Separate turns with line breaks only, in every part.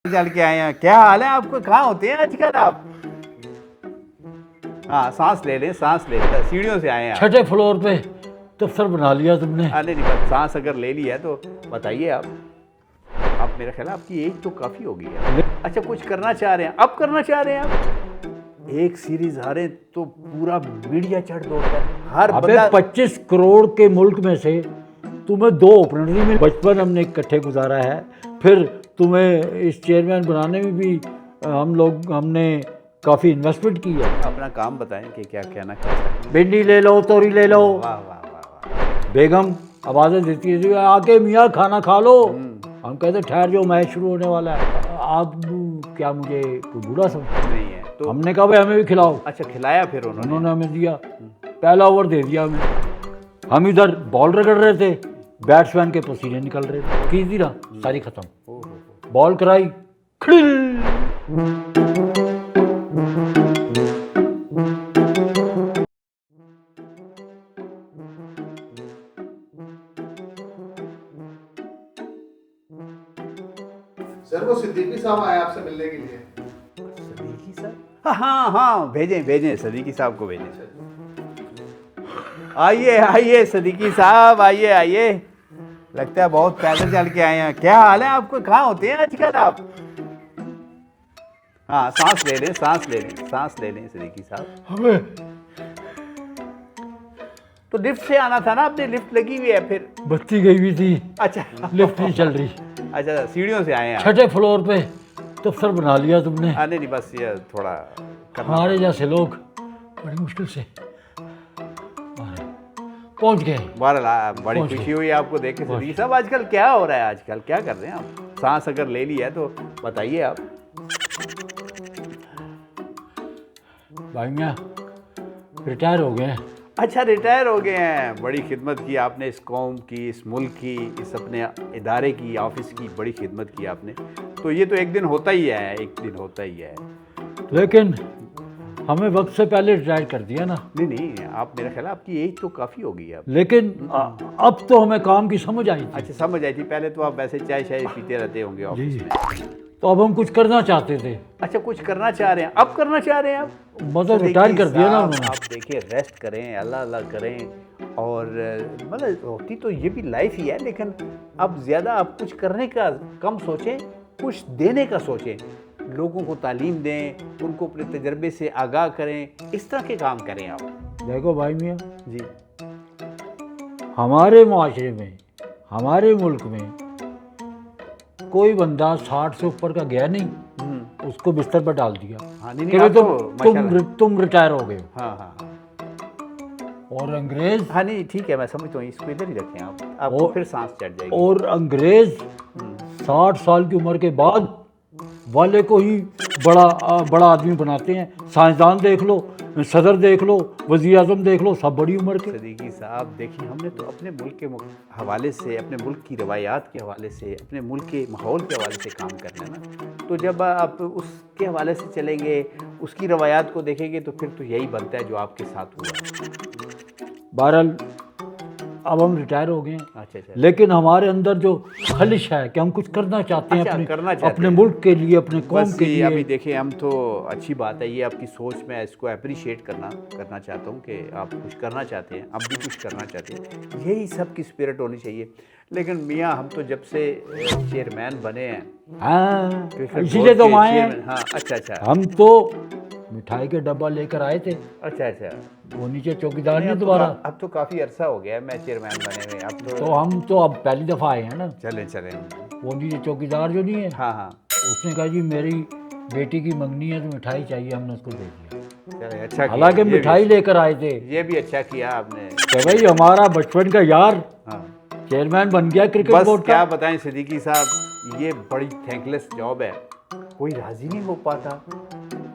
चल के आए हैं। क्या हाल है आपको? कहाँ होते हैं आजकल आप? हाँ, सांस ले लें, सांस ले लें। सीढ़ियों से आए हैं आप?
छठे फ्लोर पे दफ्तर बना लिया तुमने।
नहीं नहीं, बस सांस अगर ले ली है तो बताइए आप मेरा ख्याल है आपकी एज तो काफ़ी हो गई है। अच्छा, कुछ करना चाह रहे हैं? अब करना चाह रहे हैं आप? एक सीरीज हारे तो पूरा मीडिया चढ़ दौड़ता है, हर
अबे
बंदा।
25 करोड़ के मुल्क में से तुम्हें 2 ओपनर मिले। बचपन हमने इकट्ठे गुजारा है, फिर तुम्हें इस चेयरमैन बनाने में भी हमने काफ़ी इन्वेस्टमेंट की है।
अपना काम बताएं कि क्या कहना चाहते हैं।
भिंडी ले लो, तोरी ले लो।
वाह वाह वाह वाह।
बेगम आवाज़ें देती है आके मियाँ खाना खा लो। हम कहते ठहर जाओ, मैच शुरू होने वाला है। आप क्या मुझे कोई बुरा समझ
नहीं है तो
हमने कहा भाई हमें भी खिलाओ।
अच्छा, खिलाया फिर
उन्होंने हमें दिया, पहला ओवर दे दिया हमें। हम इधर बॉल रगड़ रहे थे, बैट्समैन के पसीने निकल रहे थे। की दी ना सारी खत्म। बॉल कराई, खिल।
सर वो सिद्दीकी साहब आए आपसे मिलने के लिए।
सदीकी साहब? हाँ हाँ, भेजें सदीकी साहब को भेजें। आइए आइए सदीकी साहब, आइए आइए। लगता है बहुत पैदल चल के आए हैं। क्या हाल है आपको? कहाँ होते हैं आजकल आप? हाँ, सांस ले लें, सांस ले लें, सांस ले लें सदीकी साहब।
हमें
तो लिफ्ट से आना था ना, आपने लिफ्ट लगी हुई है फिर?
बत्ती गई हुई थी,
अच्छा,
लिफ्ट नहीं चल रही।
अच्छा, सीढ़ियों से आए हैं आप?
छठे फ्लोर पे दफ्तर बना लिया तुमने।
नहीं नहीं, बस ये थोड़ा
हमारे जैसे लोग बड़ी मुश्किल से पहुंच गए।
बहरहाल बड़ी
पहुंच
खुशी हुई आपको देख के सदीकी साहब। आजकल क्या हो रहा है? आजकल क्या कर रहे हैं आप? सांस अगर ले ली है तो बताइए आप।
भाई मियाँ रिटायर हो गए हैं।
अच्छा, रिटायर हो गए हैं। बड़ी खिदमत की आपने इस कौम की, इस मुल्क की, इस अपने इदारे की, ऑफिस की बड़ी खिदमत की आपने। तो ये तो एक दिन होता ही है, एक दिन होता ही है।
लेकिन हमें वक्त से पहले रिटायर कर दिया ना।
नहीं नहीं, आप मेरा ख्याल है आपकी एज तो काफ़ी हो गई है अब।
लेकिन अब तो हमें काम की समझ आई थी।
अच्छा, समझ आई थी। पहले तो आप वैसे चाय शाय पीते रहते होंगे ऑफिस
जी।
में।
तो अब हम कुछ करना चाहते थे।
अच्छा, कुछ करना चाह रहे हैं? अब करना चाह रहे हैं आप?
मतलब रिटायर कर दिया ना
साहब,
उन्होंने।
आप देखिए, रेस्ट करें, अल्लाह अल्लाह करें। और मतलब होती तो ये भी लाइफ ही है, लेकिन अब ज़्यादा आप कुछ करने का कम सोचें, कुछ देने का सोचें। लोगों को तालीम दें, उनको अपने तजर्बे से आगाह करें, इस तरह के काम करें आप।
देखो भाई मियाँ,
जी।
हमारे माशरे में, हमारे मुल्क में कोई बंदा 60 से ऊपर का गया नहीं, उसको बिस्तर पर डाल दिया।
हाँ, नहीं
कि
नहीं,
भाई
आप तो माशाल्लाह।
तुम रिटायर हो गए।
हाँ हाँ हाँ
और अंग्रेज
हाँ, नहीं ठीक है, मैं समझता हूँ। इसको इधर ही रखें आप, आपको
और-
फिर सांस चढ़ जाएगी।
और अंग्रेज 60 साल की उम्र के बाद वाले को ही बड़ा आदमी बनाते हैं। साइंसदान देख लो, सदर देख लो, वज़ीर आज़म देख लो, सब बड़ी उम्र के।
सदीकी साहब देखिए, हमने तो अपने मुल्क के हवाले से, अपने मुल्क की रवायात के हवाले से, अपने मुल्क के माहौल के हवाले से काम करना है ना। तो जब आप उसके हवाले से चलेंगे, उसकी रवायात को देखेंगे, तो फिर तो यही बनता है जो आपके साथ हुआ।
बहरहाल अब हम रिटायर हो गए हैं।
अच्छा अच्छा।
लेकिन हमारे अंदर जो खलिश है कि हम कुछ करना चाहते हैं,
अच्छा, करना चाहते
अपने
हैं।
मुल्क के लिए, अपने कौम
बस
के
ये
लिए।
अभी देखिए, हम तो अच्छी बात है ये आपकी सोच में, इसको अप्रिशिएट करना चाहता हूँ कि आप कुछ करना चाहते हैं, अब भी कुछ करना चाहते हैं। यही सब की स्पिरिट होनी चाहिए। लेकिन मियाँ, हम तो जब से चेयरमैन बने हैं,
हाँ,
क्रिकेट
इसीलिए
बोर्ड
तो
के
हम आए हैं।
चेयरमैन। हाँ, अच्छा अच्छा
हम तो मिठाई के डब्बा लेकर आए थे,
अच्छा अच्छा।
वो नीचे चौकीदार
नहीं,
ने दोबारा।
अब तो काफ़ी अरसा हो गया है मैं चेयरमैन बने हुए। अब
तो
तो
हम तो अब पहली दफ़ा आए हैं ना।
चलें चलें।
वो नीचे चौकीदार जो नहीं है,
हाँ हाँ,
उसने कहा जी मेरी बेटी की मंगनी है तो मिठाई चाहिए, हमने उसको दे दिया।
चलें, अच्छा किया।
हालांकि
ये भी-
मिठाई लेकर आए थे
ये भी अच्छा किया आपने।
कि भाई हमारा बचपन का यार
हाँ,
चेयरमैन बन गया क्रिकेट
बस
बोर्ड
क्या
का।
बताएं सदीकी साहब, ये बड़ी थैंकलेस जॉब है। कोई राजी नहीं हो पाता।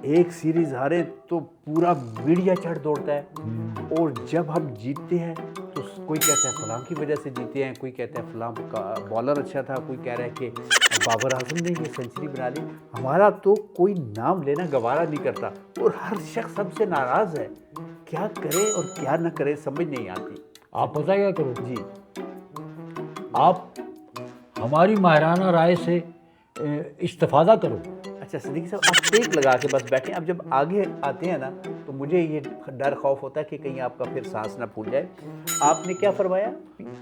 एक सीरीज हारे तो पूरा मीडिया चढ़ दौड़ता है, और जब हम जीतते हैं तो कोई कहता है फलां की वजह से जीते हैं, कोई कहता है फलां का बॉलर अच्छा था, कोई कह रहा है कि बाबर आजम ने ये सेंचुरी बना ली। हमारा तो कोई नाम लेना गवारा नहीं करता, और हर शख्स हमसे नाराज़ है। क्या करे और क्या ना करे समझ नहीं आती।
आप पता क्या करो
जी।
आप हमारी माहिराना राय से इस्तिफादा करो।
अच्छा सिद्दीकी साहब, आप टेक लगा के बस बैठे, अब जब आगे आते हैं ना तो मुझे ये डर खौफ होता है कि कहीं आपका फिर सांस ना फूल जाए। आपने क्या फरमाया?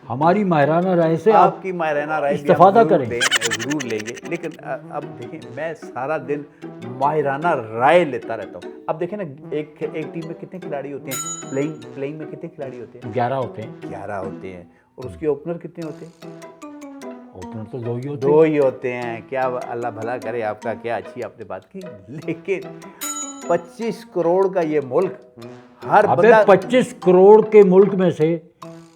हमारी माहिराना राय से आप
आपकी माहिराना राय भी हम
इस्तिफादा
जरूर
करें।
जरूर लेंगे, लेकिन अब देखें मैं सारा दिन माहिराना राय लेता रहता हूँ। अब देखें ना, एक टीम में कितने खिलाड़ी होते हैं? प्लेइंग में कितने खिलाड़ी होते हैं?
11 होते हैं।
11 होते हैं। और उसके ओपनर कितने होते हैं?
ओपनर तो 2 ही होते
दो ही होते हैं। क्या अल्लाह भला करे आपका, क्या अच्छी आपने बात की। लेकिन 25 करोड़ का ये मुल्क, हर
अबे
बंदा
25 करोड़ के मुल्क में से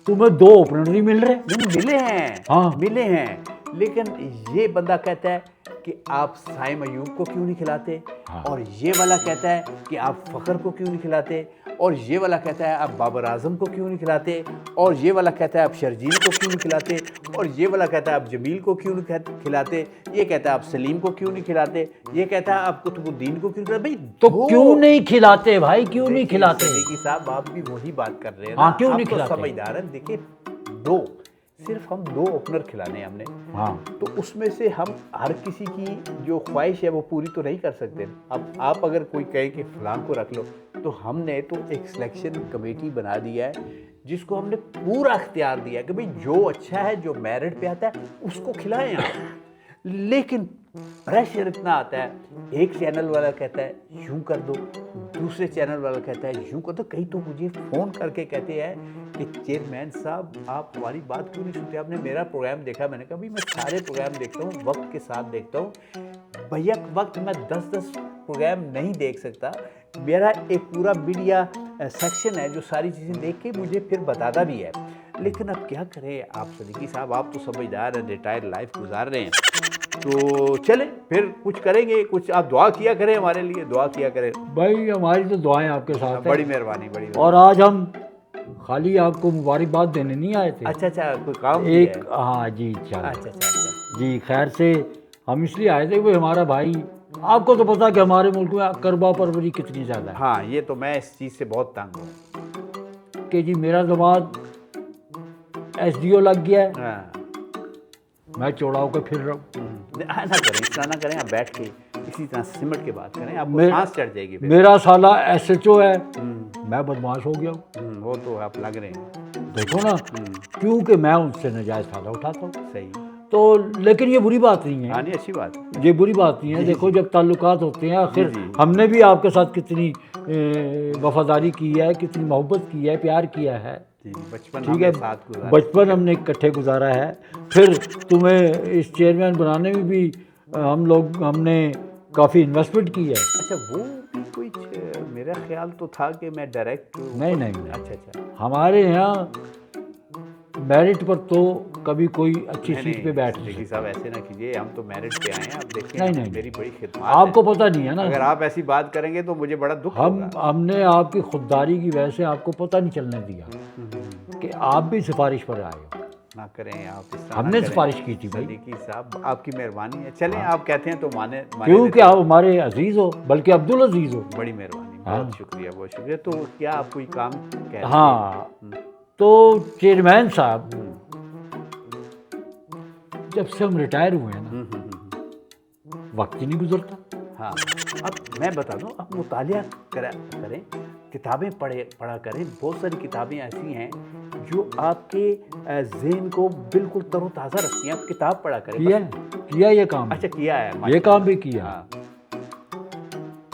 तुम्हें 2 ओपनर नहीं मिल रहे।
मिले हैं।
हाँ।
मिले हैं, लेकिन ये बंदा कहता है कि आप साइम अयूब को क्यों नहीं खिलाते।
हाँ।
और ये वाला कहता है कि आप फ़खर को क्यों नहीं खिलाते। और ये वाला कहता है आप बाबर आजम को क्यों नहीं खिलाते। और ये वाला कहता है आप शर्जील को क्यों नहीं खिलाते। और ये वाला कहता है आप जमील को क्यों नहीं खिलाते। ये कहता है आप सलीम को क्यों नहीं खिलाते। ये कहता है आप कुतुबुद्दीन को क्यों नहीं खिलाते। भाई
तो क्यों नहीं खिलाते भाई, क्यों नहीं खिलाते?
सिद्दीकी साहब, आप भी वही बात कर रहे हैं
हाँ,
ना।
क्यों
आप
नहीं
तो
खिलाते?
समझदार हैं। देखिए, सिर्फ हम 2 ओपनर खिलाने हैं हमने।
हाँ,
तो उसमें से हम हर किसी की जो ख्वाहिश है वो पूरी तो नहीं कर सकते। अब आप अगर कोई कहे कि फलां को रख लो, तो हमने तो एक सिलेक्शन कमेटी बना दिया है जिसको हमने पूरा अख्तियार दिया है कि भाई जो अच्छा है, जो मेरिट पे आता है उसको खिलाएं आप। लेकिन प्रेशर इतना आता है, एक चैनल वाला कहता है यूं कर दो, दूसरे चैनल वाला कहता है यूं कर दो। कहीं तो मुझे फ़ोन करके कहते हैं कि चेयरमैन साहब आप हमारी बात क्यों नहीं सुनते, आपने मेरा प्रोग्राम देखा। मैंने कहा भाई मैं सारे प्रोग्राम देखता हूँ, वक्त के साथ देखता हूँ। भैया वक्त मैं 10-10 प्रोग्राम नहीं देख सकता। मेरा एक पूरा मीडिया सेक्शन है जो सारी चीज़ें देख के मुझे फिर बताता भी है। लेकिन अब क्या करें आप सिद्दीकी साहब, आप तो समझदार हैं, रिटायर्ड लाइफ गुजार रहे हैं, तो चले फिर कुछ करेंगे। कुछ आप दुआ किया करें हमारे लिए, दुआ किया करें।
भाई हमारी तो दुआएं आपके साथ हैं।
बड़ी मेहरबानी, बड़ी मेहरबानी।
और आज हम खाली आपको मुबारकबाद देने नहीं आए थे।
अच्छा, कोई काम भी
एक
है?
हाँ जी, चलो
अच्छा।
जी, खैर से हम इसलिए आए थे, वो हमारा भाई, आपको तो पता कि हमारे मुल्क में करबा परवरी कितनी ज़्यादा है।
हाँ, ये तो मैं इस चीज़ से बहुत तंग हूँ
कि जी मेरा दामाद SDO लग गया है,
हाँ।
मैं चौड़ा होकर फिर रहा हूँ।
ना करें, इस तरह ना करें। आप बैठ के इसी तरह सिमट के बात करें, आपको
मेरा-
सांस चढ़ जाएगी फिर।
मेरा साला SHO है, मैं बदमाश हो गया हूँ।
वो तो आप लग रहे हैं।
देखो ना, क्योंकि मैं उनसे नाजायज़ फ़ायदा उठाता हूँ।
सही।
तो लेकिन ये बुरी बात नहीं है,
हाँ, नहीं, अच्छी बात है।
ये बुरी बात नहीं है। देखो जब ताल्लुकात होते हैं, आखिर
जी।
हमने भी आपके साथ कितनी वफादारी की है, कितनी मोहब्बत की है, प्यार किया है।
जी, बचपन
ठीक
हमने
है,
साथ गुजारा।
बचपन हमने इकट्ठे गुजारा है। फिर तुम्हें इस चेयरमैन बनाने में भी हमने काफ़ी इन्वेस्टमेंट की है।
अच्छा, वो भी कुछ मेरा ख्याल तो था कि मैं डायरेक्ट।
नहीं।
अच्छा।
हमारे यहाँ मेरिट पर तो कभी कोई अच्छी
नहीं,
सीट पे बैठ नहीं
सिद्दीकी
सकता।
साहब ऐसे ना कीजिए, हम तो मेरिट पे आए हैं। आप देखिए,
नहीं।
मेरी बड़ी खिदमत
आपको
है।
पता नहीं है ना,
अगर आप ऐसी बात करेंगे तो मुझे बड़ा दुख होगा।
हमने आपकी खुददारी की वजह से आपको पता नहीं चलने दिया कि आप भी सिफारिश पर आए हो।
ना करें आप इस तरह।
हमने सिफारिश की थी भाई,
सिद्दीकी साहब, आपकी मेहरबानी है। चलें, आप कहते हैं तो माने
क्योंकि
लेते हैं।
आप हमारे अजीज़ हो, बल्कि अब्दुल अजीज़ हो।
बड़ी मेहरबानी,
हाँ।
बहुत शुक्रिया, बहुत शुक्रिया। तो क्या आप कोई काम कह रहे थे?
हाँ, तो चेयरमैन साहब, जब से हम रिटायर हुए हैं ना, वक्त ही नहीं गुजरता।
हाँ, अब मैं बता दूं, आप मुतालिया करें, किताबें पढ़ा करें। बहुत सारी किताबें ऐसी हैं जो आपके ज़हन को बिल्कुल तरोताज़ा रखती हैं। आप किताब पढ़ा करें।
किया ये काम।
अच्छा, किया है,
ये
माशाल्लाह।
काम भी किया।
हाँ।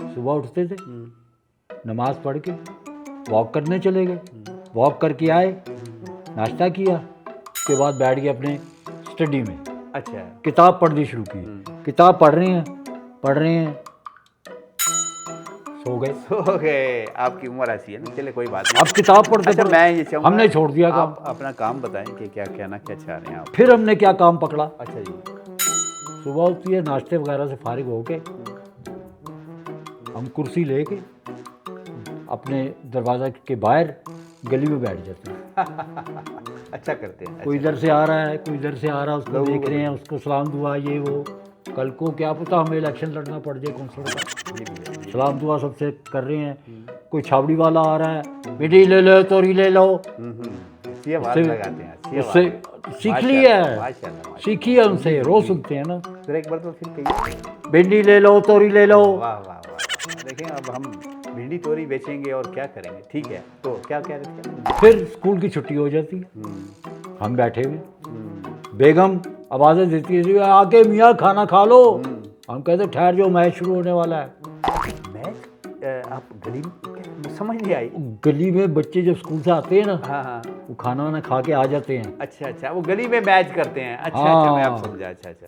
सुबह उठते थे, नमाज पढ़ के वॉक करने चले गए, वॉक करके आए, नाश्ता किया, उसके बाद बैठ गए अपने स्टडी में,
अच्छा।
किताब पढ़नी शुरू की। किताब पढ़ रहे हैं, सो गए।
हो गए। आपकी उम्र ऐसी है ना, चले कोई बात नहीं।
अब किताब पढ़ते
अच्छा,
पढ़ते
मैं ये चाहूँगा,
हमने छोड़ दिया काम।
आप अपना काम बताएं कि क्या कहना क्या चाह रहे हैं आप।
फिर हमने क्या काम पकड़ा,
अच्छा जी।
सुबह होती है, नाश्ते वगैरह से फारिग होके हम कुर्सी लेके अपने दरवाज़ा के बाहर गली में बैठ जाते हैं।
अच्छा करते हैं।
कोई इधर से आ रहा है, कोई इधर से आ रहा है, उसको
लोगों
देख
को
रहे हैं, उसको सलाम दुआ, ये वो। कल को क्या पता हमें इलेक्शन लड़ना पड़ जाए कौंसलर का,
ये भी है।
सलाम दुआ सबसे कर रहे हैं। कोई छावड़ी वाला आ रहा है, बेटी ले लो, तोरी ले लो,
अच्छी आवाज लगाते हैं, अच्छी
उससे
आवाज
सीख
है।
ली
माशाल्लाह,
है,
माशाल्लाह,
सीखी है उनसे, रोज सुनते हैं ना।
माशाल्लाह। फिर एक बार तो फिर कहिए।
भिंडी ले लो, तोरी ले लो।
वाह वाह वाह, देखें अब हम भिंडी तोरी बेचेंगे और क्या करेंगे। ठीक है, तो क्या कह रहे थे?
फिर स्कूल की छुट्टी हो जाती है,
हम्म,
हम बैठे हुए,
हम्म,
बेगम आवाज़ें देती है, आके मियाँ खाना खा लो।
हम्म।
हम कहते ठहर जाओ, मैच शुरू होने वाला है।
मैच आप गली में समझ नहीं आई।
गली में बच्चे जब स्कूल से आते हैं ना,
हाँ हाँ,
वो खाना वाना खा के आ जाते हैं।
अच्छा अच्छा, वो गली में मैच करते हैं। अच्छा अच्छा, मैं
हाँ।
आप समझा। अच्छा अच्छा,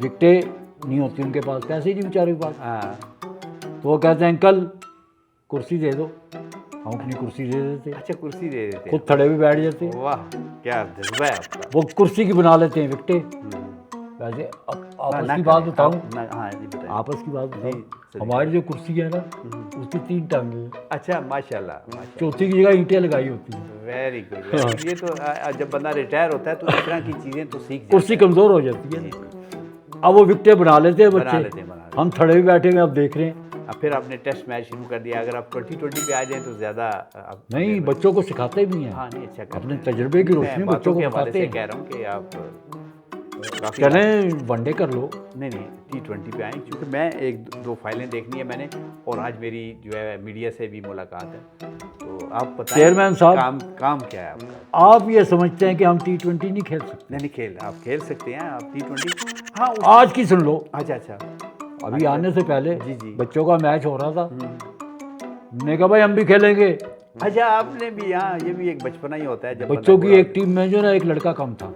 विकटें नहीं होती उनके पास, पैसे ही नहीं बेचारे के पास।
हाँ,
तो वो कहते हैं अंकल कुर्सी दे दो, हम अपनी कुर्सी दे देते,
अच्छा कुर्सी दे देते
खुद थड़े भी बैठ जाते हैं।
हैं। वाह, क्या जज्बा है आपका।
वो कुर्सी की बना लेते हैं विकटें।
हम्म।
वैसे
ना
आपस
ना
की बात
करें,
बताऊं,
आप ना, हाँ जी बताइए।
आपस की बात
जी,
बताऊं,
सही।
हमारी जो कुर्सी है ना, उसकी 3 टांगें हैं,
अच्छा माशाल्लाह, माशाल्लाह,
चौथी की जगह ईंटें लगाई होती हैं।
Very good. ये तो जब बंदा रिटायर होता है तो इस तरह की चीजें तो सीख जाता
कुर्सी
है।
कमज़ोर हो जाती है।
जी, जी,
अब वो विकटें बना लेते हैं
बना
बच्चे,
लेते हैं, बना लेते
हम थड़े भी बैठे हुए अब देख रहे हैं।
हैं। अब फिर आपने टेस्ट मैच शुरू कर दिया। अगर आप 2020 पे आ जाएं तो ज्यादा
नहीं, बच्चों को सिखाते भी हैं,
हाँ नहीं, अच्छा करते
अपने
हैं।
तजुर्बे की
मैं
रोशनी
बातों
बच्चों को
के हवाले
बताते
से
हैं।
कह रहा हूँ कि आप काफी
चलें वनडे कर लो।
नहीं नहीं, T20 पे आए, क्योंकि मैं एक दो फाइलें देखनी है मैंने, और आज मेरी जो है मीडिया से भी मुलाकात है। तो आप बताएं
चेयरमैन साहब,
काम काम क्या है आपका?
आप ये समझते हैं कि हम T20 नहीं खेल सकते?
नहीं नहीं, खेल आप खेल सकते हैं, आप T20। हाँ
आज की सुन लो,
अच्छा अच्छा,
अभी आने से पहले
जी, जी।
बच्चों का मैच हो रहा था, मैंने कहा भाई हम भी खेलेंगे।
अच्छा आपने भी, हाँ ये भी एक बचपना ही होता है जब
बच्चों
बंदा
की एक टीम में जो ना एक लड़का कम था,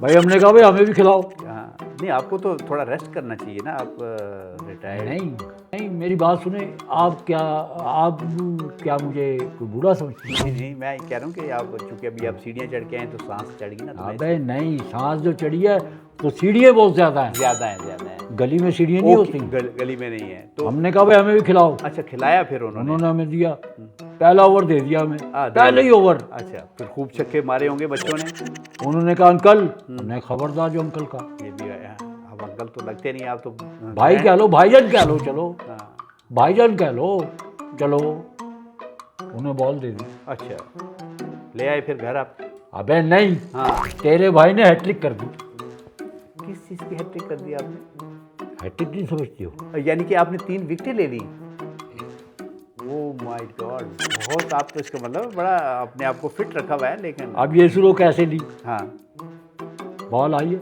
भाई हमने कहा भाई हमें भी खिलाओ।
हाँ नहीं, आपको तो थोड़ा रेस्ट करना चाहिए ना, आप रिटायर्ड।
नहीं नहीं, मेरी बात सुने, आप क्या मुझे कोई बुरा समझते हैं?
नहीं नहीं, मैं कह रहा हूँ कि आप चूंकि अभी आप सीढ़ियाँ चढ़ के आए तो सांस चढ़ गई ना, तो
अबे नहीं, सांस जो चढ़ी है तो सीढ़ियाँ बहुत ज्यादा हैं,
ज्यादा है, ज्यादा है।
गली में सीढ़ियाँ नहीं
ओके,
होती।
गली में नहीं है तो।
हमने कहा भाई हमें भी खिलाओ,
अच्छा खिलाया फिर उन्होंने।
उन्होंने हमें दिया, पहला ओवर दे दिया हमें,
हाँ, दे
पहले ही
दिया।
ओवर।
अच्छा, फिर खूब छक्के मारे होंगे बच्चों ने।
उन्होंने कहा अंकल, हमने खबरदार जो अंकल का,
ये भी है, अब अंकल तो लगते नहीं, आप तो
भाई कह लो, भाईजान कह लो, चलो
हाँ,
भाईजान कह लो, चलो। उन्हें बॉल दे दी।
अच्छा ले आए फिर घर आप?
अबे नहीं,
हाँ,
तेरे भाई ने हैट्रिक कर दी।
किस चीज़ की हैट्रिक कर दी आपने?
हैट्रिक नहीं समझती हो?
यानी कि आपने 3 विकेटें ले ली। ओह माय गॉड, बहुत, आप तो इसका मतलब बड़ा अपने आप को फिट रखा हुआ है। लेकिन
अब ये सुनो कैसे ली।
हाँ,
बॉल आई है,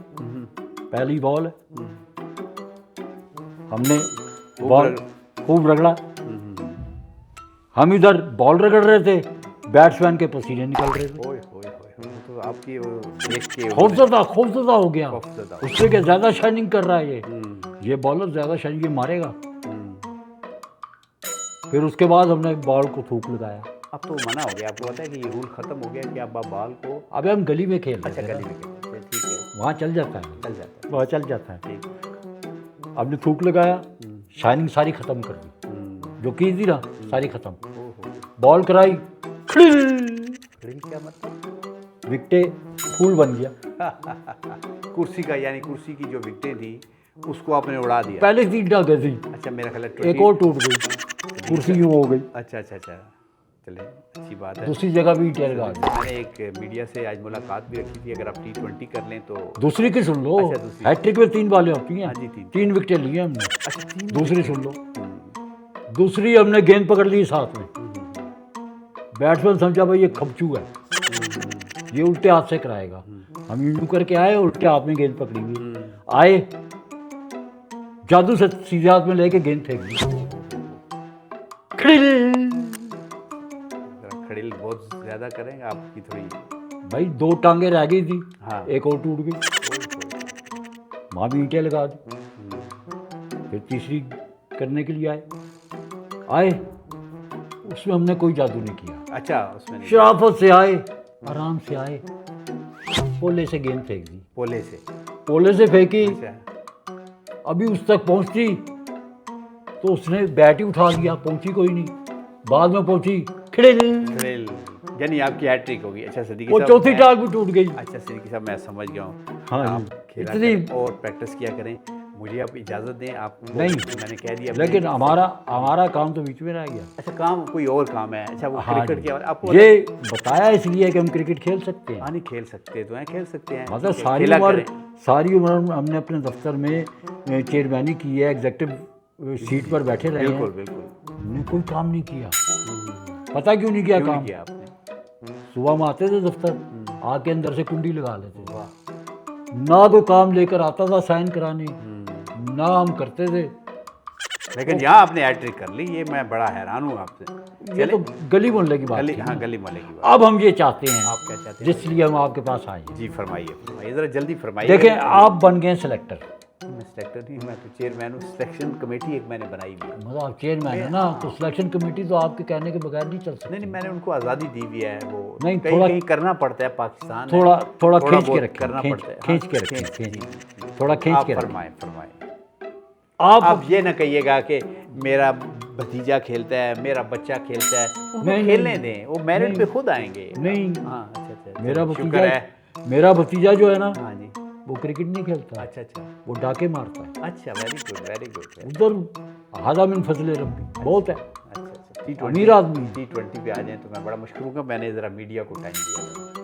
पहली बॉल है, हमने
खूब
बॉल खूब रगड़ा। हम इधर बॉल रगड़ रहे थे, बैट्समैन के पसीने निकल रहे थे।
ओए होए होए, तो आपकी वो देख के
खौफजदा हो गया,
खौफजदा।
उससे क्या ज्यादा शाइनिंग कर रहा है ये बॉलर ज्यादा शाइनिंग, ये मारेगा। फिर उसके बाद हमने बॉल को थूक लगाया।
अब तो मना हो गया, आपको पता है कि ये रूल खत्म हो गया कि आप बॉल को।
अबे हम गली में खेल
अच्छा
रहे थे
गली
ना,
में खेलते हैं, ठीक है,
वहाँ चल जाता है,
चल जाता
वहाँ चल जाता है।
है, ठीक।
हमने थूक लगाया, शाइनिंग सारी खत्म कर दी,
हम्म,
जो की थी ना सारी खत्म।
ओहो,
बॉल कराई, खिल,
ड्रिल क्या मतलब?
विकटें फूल बन गया।
कुर्सी का, यानी कुर्सी की जो विकटें थी उसको आपने उड़ा दिया।
पहले 3 टांगे थी,
अच्छा मेरा ख्याल है
एक और टूट गई, कुर्सी यूं हो गई।
अच्छा अच्छा अच्छा, चले अच्छी बात है।
दूसरी जगह भी टेल लगा दी।
मैंने एक मीडिया से आज मुलाकात भी रखी थी, अगर आप T20 कर लें तो।
दूसरी की सुन लो,
अच्छा, दूसरी।
हैट्रिक में 3 बॉलें होती हैं,
हाँ जी, 3।
3 विकेटें लिए हमने।
अच्छा 3।
दूसरी सुन लो, दूसरी हमने गेंद पकड़ ली साथ में, बैट्समैन समझा भाई ये खपचू है, ये उल्टे हाथ से कराएगा। हम यूं करके आए, उल्टे हाथ में गेंद पकड़ी हुई आए, जादू से सीधे हाथ में लेके गेंद फेंक दी, खिल।
खड़ील बहुत ज्यादा करेंगे आपकी थोड़ी।
भाई 2 टांगे रह गई थी,
हाँ,
एक और टूट गई, वहाँ भी ईंटें लगा दी। फिर तीसरी करने के लिए आए, उसमें हमने कोई जादू नहीं किया,
अच्छा उसमें नहीं।
शराफत से आए, आराम से आए, पोले से गेंद फेंक दी,
पोले से।
पोले से फेंकी,
अच्छा,
अभी उस तक पहुंची तो उसने बैट ही उठा लिया, पहुंची कोई नहीं, बाद में पहुंची, खिड़ेल,
खड़ील, यानी आपकी हैट्रिक होगी। अच्छा सदीकी
वो
साहब,
चौथी
मैं-
टांग भी टूट गई।
अच्छा सदीकी साहब, मैं समझ गया हूँ।
हाँ
आप
जी,
खेला
इतनी
करें और प्रैक्टिस किया करें। मुझे आप इजाज़त दें, आप
नहीं,
मैंने कह दिया।
लेकिन हमारा काम तो बीच में रह गया।
अच्छा, काम कोई और काम है। अच्छा, वो
हाँ
क्रिकेट
जी,
के आपको
ये बताया इसलिए कि हम क्रिकेट खेल सकते हैं।
हाँ, नहीं खेल सकते तो हैं, खेल सकते हैं,
मतलब
ठीक है,
सारी उम्र हमने अपने दफ्तर में चेयरमैनी की है, एग्जेक्टिव सीट पर बैठे रहे
बिल्कुल
हैं,
बिल्कुल।
हमने कोई काम नहीं किया। पता क्यों नहीं किया
क्यों
काम?
नहीं किया आपने?
सुबह में आते थे दफ्तर, आके अंदर से कुंडी लगा लेते थे, ना कोई काम लेकर आता था साइन कराने, ना हम करते थे।
लेकिन यहाँ आपने हैट्रिक कर ली, ये मैं बड़ा हैरान हूँ आपसे।
ये तो गली मोहल्ले की बात
गली,
थी
हाँ
ना। हैं।
गली मोहल्ले की बात।
अब हम ये चाहते हैं,
आप क्या चाहते हैं?
जिसलिए हम आपके पास आए हैं।
जी फरमाइए, फरमाइए, ज़रा जल्दी फरमाइए।
देखें, आप बन गए सेलेक्टर।
मैं सेलेक्टर नहीं, मैं तो चेयरमैन हूँ। सिलेक्शन कमेटी एक मैंने बनाई हुई है।
मतलब आप चेयरमैन है ना, तो सिलेक्शन कमेटी तो आपके कहने के बगैर नहीं चल सकती।
नहीं, मैंने उनको आज़ादी दी हुई है। वो
नहीं,
कहीं
थोड़ा-
कहीं करना पड़ता है, पाकिस्तान है।
थोड़ा खींच
बहुत
के रखें,
करना पड़ता है।
खींच
हाँ,
के रखें,
जी,
खींच,
जी।
थोड़ा खींच
आप
के रखें।
फरमाएं, फरमाएं।
आप
आप ये ना कहिएगा कि मेरा भतीजा खेलता है, मेरा बच्चा खेलता है, उनको
नहीं,
खेलने
नहीं,
दें, वो मेरिट
नहीं,
पे खुद आएंगे।
नहीं,
हाँ, अच्छा,
मेरा
शुक्र है।
मेरा भतीजा जो है ना,
हाँ जी,
वो क्रिकेट नहीं खेलता,
अच्छा अच्छा
वो डाके मारता है।
अच्छा, वेरी गुड, वेरी गुड।
उधर हादा मिन फजले रब्बी बहुत है,
अच्छा अच्छा, T20
अमीर आदमी है।
T20 पे आ जाएं तो मैं बड़ा मुश्किल हूँ। मैंने ज़रा मीडिया को टाइम दिया।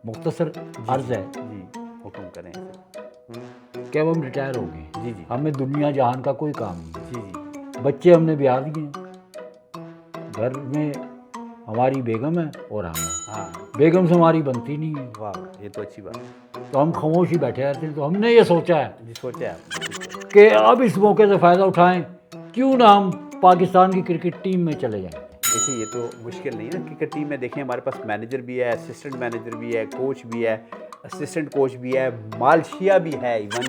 मुख्तसर अर्ज है
जी, हुक्म करें।
कि अब हम रिटायर हो गए,
जी जी
हमें दुनिया जहान का कोई काम नहीं।
जी जी।
बच्चे हमने ब्याह दिए, घर में हमारी बेगम है और हम हैं।
हाँ,
बेगम से हमारी बनती नहीं है,
वाह, ये तो अच्छी बात है।
तो हम खामोश ही बैठे रहते हैं। तो हमने ये सोचा है
जी, सोचा है आपने?
कि अब इस मौके से फ़ायदा उठाएं, क्यों ना हम पाकिस्तान की क्रिकेट टीम में चले जाएं।
देखिए, ये तो मुश्किल नहीं है ना क्रिकेट टीम में। देखिए, हमारे पास मैनेजर भी है, असिस्टेंट मैनेजर भी है, कोच भी है, असिस्टेंट कोच भी है, मालशिया भी है इवन,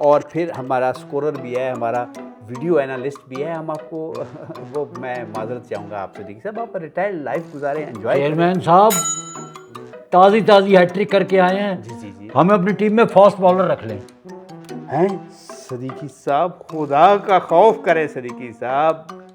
और फिर हमारा स्कोरर भी है, हमारा वीडियो एनालिस्ट भी है। हम आपको वो मैं माजरत चाहूँगा आपसे, देखिए साहब, आप रिटायर्ड लाइफ गुजारें, एंजॉय करें।
चेयरमैन साहब ताज़ी हैट्रिक करके आए हैं,
जी जी जी।
हमें अपनी टीम में फास्ट बॉलर रख लें।
हैं सदीकी साहब, खुदा का खौफ करें सदीकी साहब।